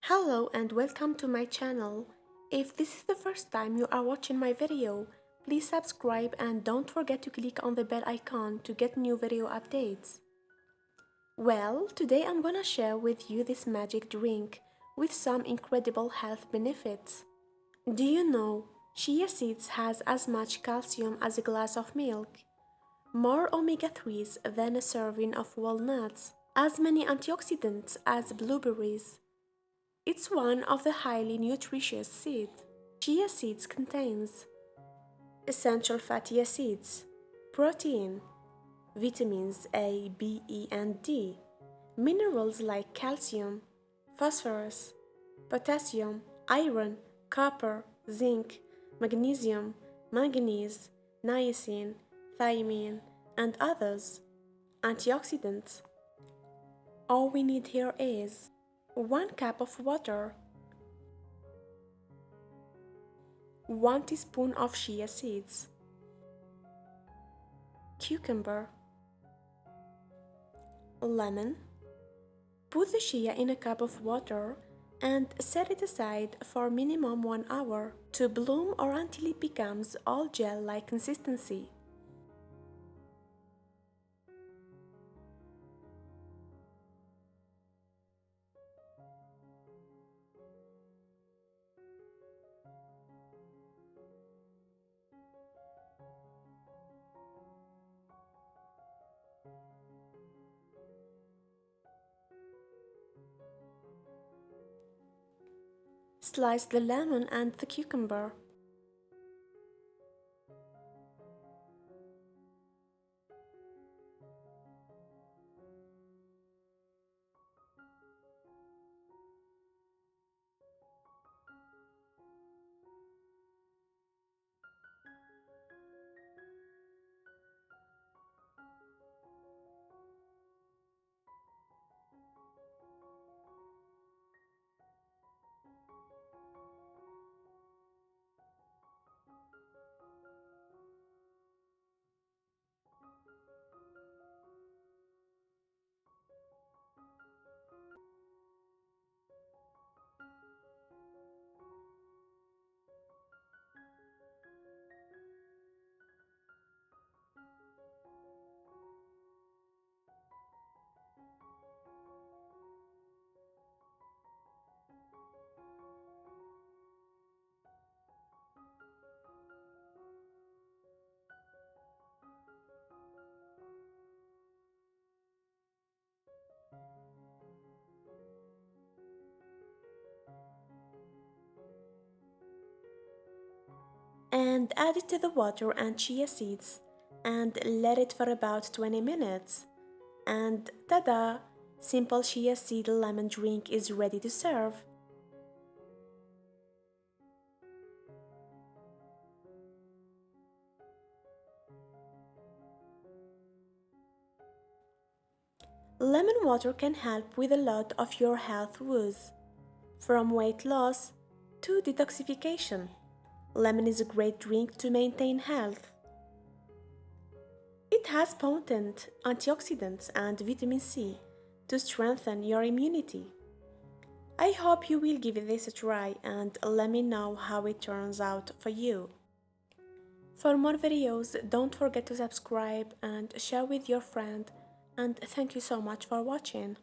Hello and welcome to my channel. If this is the first time you are watching my video, please subscribe and don't forget to click on the bell icon to get new video updates. Well, today I'm gonna share with you this magic drink with some incredible health benefits. Do you know, chia seeds has as much calcium as a glass of milk, more omega-3s than a serving of walnuts, as many antioxidants as blueberries. It's one of the highly nutritious seeds. Chia seeds contains essential fatty acids, protein, vitamins A, B, E, and D, minerals like calcium, phosphorus, potassium, iron, copper, zinc, magnesium, manganese, niacin, thiamine, and others. Antioxidants. All we need here is 1 cup of water, 1 teaspoon of chia seeds, cucumber, lemon. Put the chia in a cup of water and set it aside for minimum 1 hour to bloom or until it becomes all gel-like consistency. Slice the lemon and the cucumber. And add it to the water and chia seeds and let it for about 20 minutes. And tada! Simple chia seed lemon drink is ready to serve. Lemon water can help with a lot of your health woes, from weight loss to detoxification. Lemon is a great drink to maintain health. It has potent antioxidants and vitamin C to strengthen your immunity. I hope you will give this a try and let me know how it turns out for you. For more videos, don't forget to subscribe and share with your friend, and thank you so much for watching.